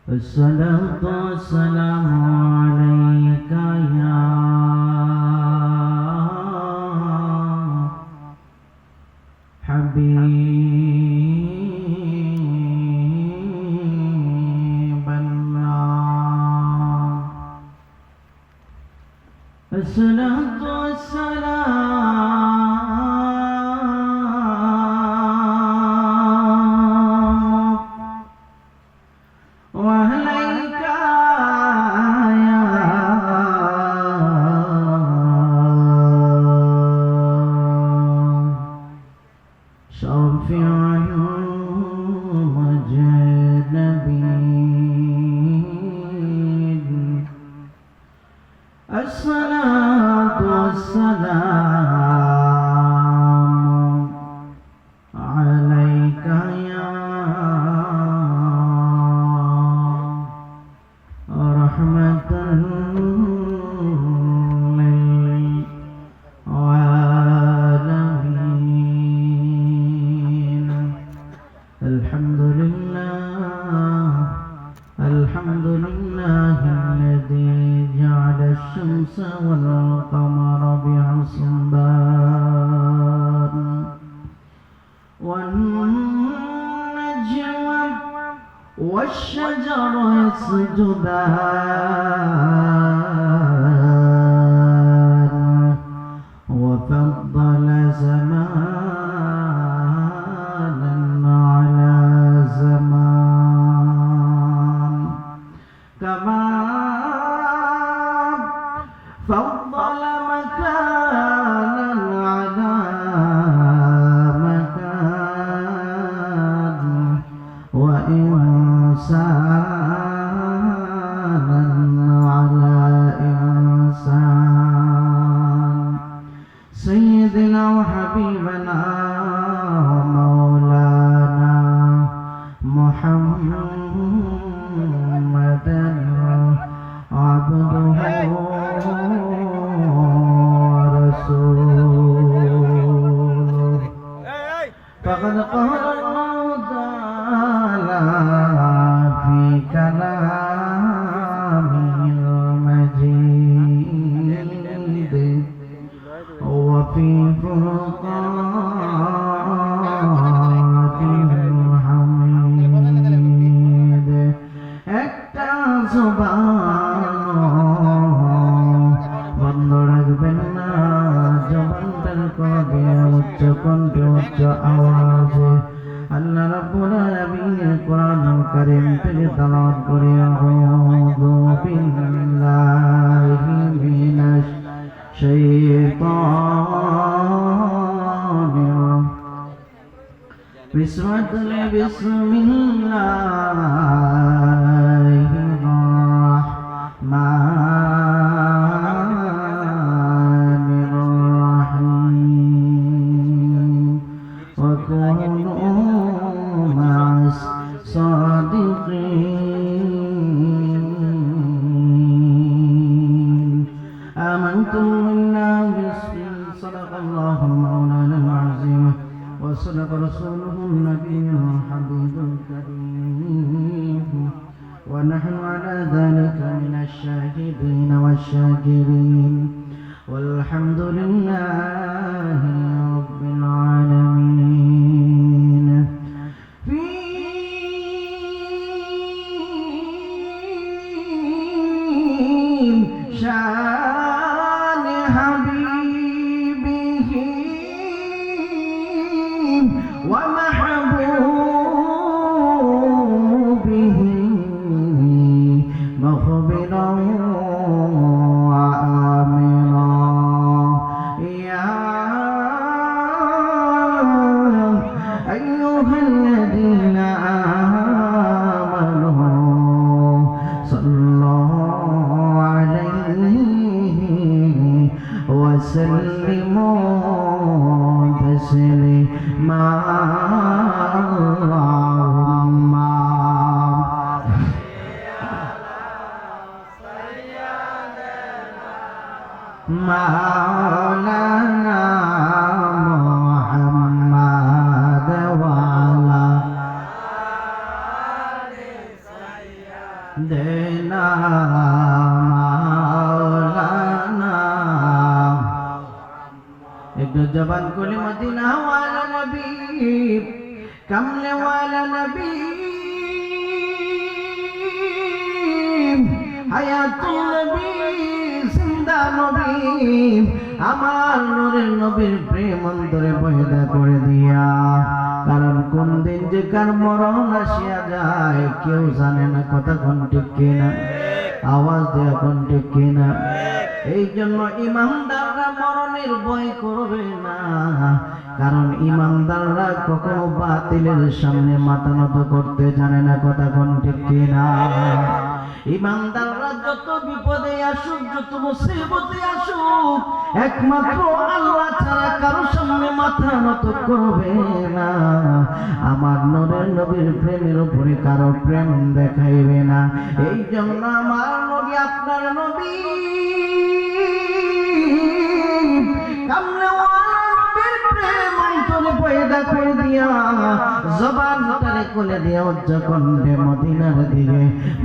الصلاة والسلام عليك يا حبيب الله. الصلاة والسلام عليك يا شافع المجنبين. الصلاة والسلام عليك يا رحمة للعالمين. الحمد لله الحمد لله الذي جعل الشمس والقمر بحسبان والنجم والشجر يسجدان وفضل زمانا على زمان كما فضل مكانا على مكان وإنسانا على إنسان. سيدنا وحبيبنا مولانا محمدا عبده ورسوله. فقد قال الله تعالى في كلامه المجيد وفي فرقانه الحميد. একটা জবান বন্ধ রাখবেন না, জবানটার কবে উচ্চ কণ্ঠে উচ্চ আওয়াজে আল্লাহ রাব্বুল আলামিনের কোরআনুল কারীম থেকে তেলাওয়াত করে আউযু বিল্লাহি মিনাশ শাইতানির বিসমিল্লাহির-রাহমানির-রাহিম ওয়া কুনু মা'আস সাদিকিন। আমানতু বিল্লাহি সাদাকাল্লাহু মাওলানাল আযীম وصدق رسوله النبي الحبيب الكريم ونحن على ذلك من الشاهدين والشاكرين والحمد لله رب العالمين. في شان حبيبه ومحبوبه مخبرا وآمرا يا أيها الذين آمنوا صلوا عليه দেনা মাওলানা একটু জবান খুলে মদিনা ওয়ালা নবী কামলে ওয়ালা নবী হায়াতুল নবী জিন্দা নবী আমার নূরের নবীর প্রেম অন্তরে পয়দা করে দিয়া কারণ কোন দিন যে কার মরণ আসিয়া যায় কেউ জানে না কথা কোন ঠিক কিনা আওয়াজ দেয়া কোন ঠিক কিনা এই জন্য ইমানদাররা মরণের ভয় করবে না কারণ ইমানদাররা কখনো বাতিলের সামনে মাথা নত করতে জানে না কথা কোন ঠিক কিনা ইমানদাররা যত বিপদে আসুক যত মুসিবতে আসুক একমাত্র আল্লাহ ছাড়া কারো সামনে মাথা নত করবে না আমার নূরের নবীর প্রেমের উপরে কারো প্রেম দেখাইবে না এই জন্য আমার নবী আপনার নবী কামলেওয়ালা নবীর প্রেম অন্তরে পয়দা করে দিয়া জবানটারে কোলে দিয়া উচ্চকণ্ঠে মদিনার দিকে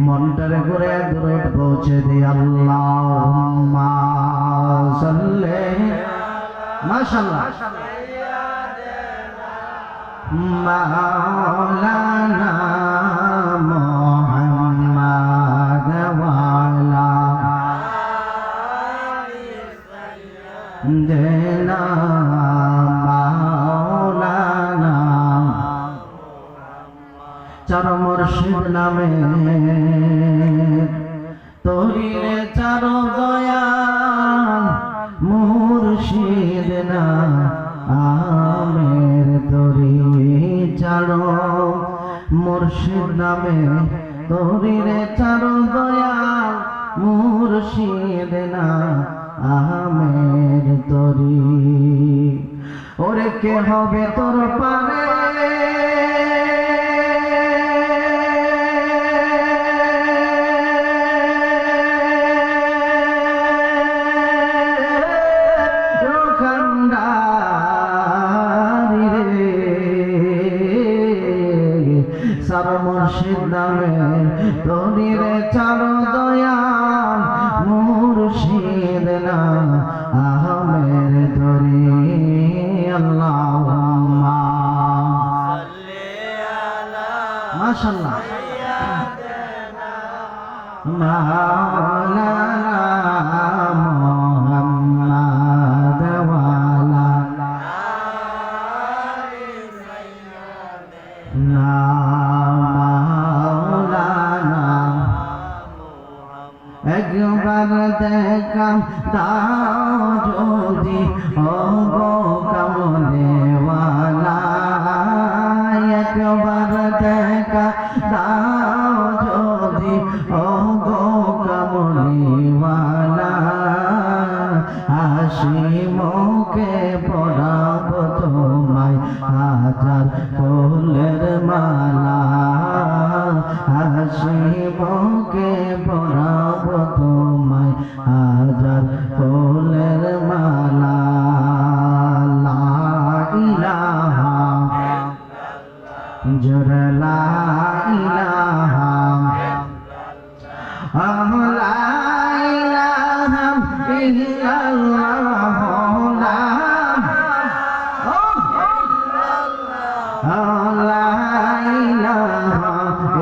মনটারে ঘুরে দূরত পৌঁছে দিয়ে আল্লাহুম্মা সাল্লি মাশাআল্লাহ মাওলানা মুহাম্মাদ ওয়ালা দেনা মাওলানা চার মুর্শিদ নামে তোরিরে চার দয়া মুর্শিদ না আমের তোরি চার মুর্শিদ নামে তোরিরে চার দয়া মুর্শিদ না আমের তরি ওরে কে হবে তোর পারে সার মুর্শিদ নামে তোরিরে চার দয়াল মুর্শিদ না আহমের তরি আল্লাহুম্মা সাল্লি আলা মাশাআল্লাহ মাওলানা মুহাম্মাদ ওয়ালা না একবার দেখা দাও যদি ও গো কামলেওয়ালা একবার দেখা দাও যদি ও গো কামলেওয়ালা হাসি মুখে পড়াব তোমায় হাজার ফুলের মালা হাসি মুখে পড়াব তোমায় হাজার ফুলের মালা লা ইলাহা জোরে লা ইলাহা লা ইলাহা ইল্লাল্লাহ লা ইলাহা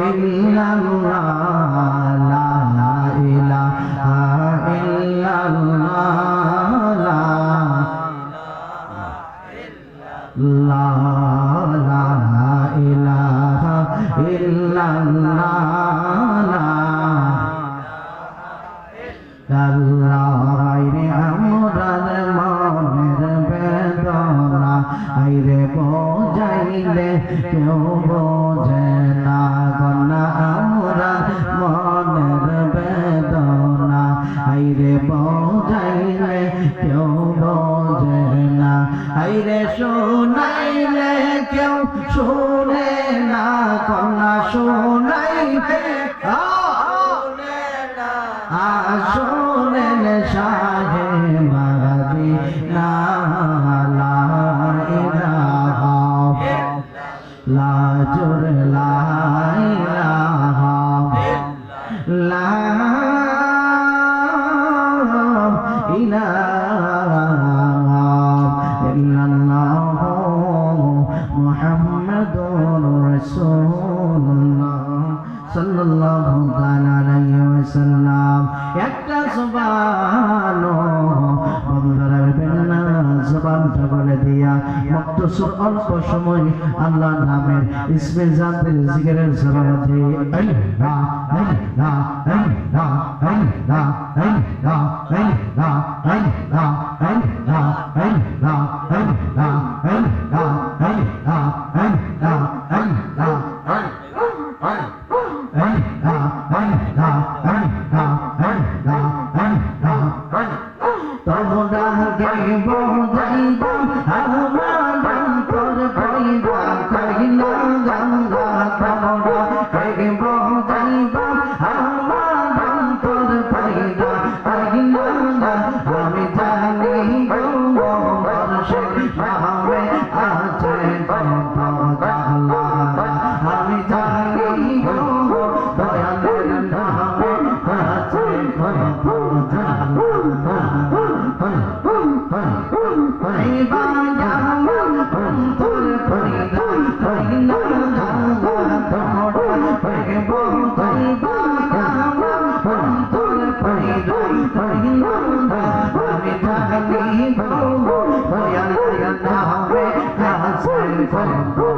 ইল্লাল্লাহ লা ইলাহা ইল্লাল্লাহ লা ইলাহা ইল্লাল্লাহ আল্লাহ রে আমরার মনের বেদনা আইরে বোঝাইলে কেউ বোঝে না গনা আমরার মনের বেদনা আইরে বোঝাইলে কেউ বোঝে না আইরে শোনাইলে কেউ শোনে না গনা শোনাইলে শোনেন শাহে মদিনা লা ইলাহা লা জোরে লা ইলাহা রাসূলুল্লাহ সাল্লাল্লাহু তাআলা আলাইহি ওয়াসাল্লাম। একটা সুবহান বন্ধুরা বেন্না জবানটা বলে দিয়া মুক্তসুর অল্প সময় আল্লাহ নামের ইসমে জাতের জিকিরের সলাতে আল্লাহ আল্লাহ আল্লাহ আল্লাহ আল্লাহ আল্লাহ আল্লাহ আল্লাহ আল্লাহ আল্লাহ আল্লাহ আল্লাহ আল্লাহ আল্লাহ তোমরা গাইব যাইবা আমার অন্তর পাইবা কইলা গঙ্গা তোমরা গাইব যাইবা আমার অন্তর পাইবা কইলা আমি জানি গো মুর্শিদ ভাবে আছে কত জালা আমি জানি গো দয়ালের নামে আছে কত জালা পাইবা আমার অন্তর পাইবা কইলা গঙ্গা তোমরা গাইব যাইবা আমার অন্তর পাইবা কইলা আমি জানি গো দয়ালের নামে আছে কত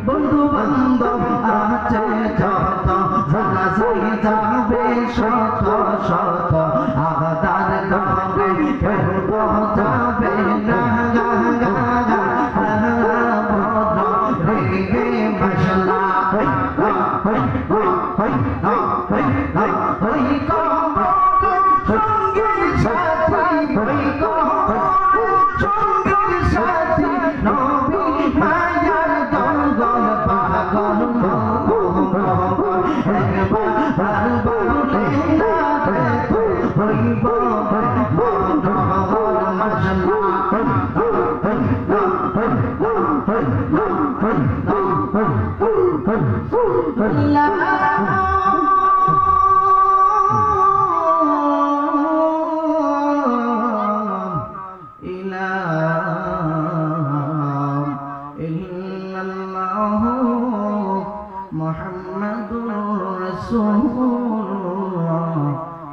বন্ধু বান্ধব আছে যত জানা যাবে শত শত আদার কবে কেউ তো যাবে না রে মশলা Muhammadur Rasulullah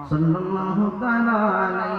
sallallahu ta'ala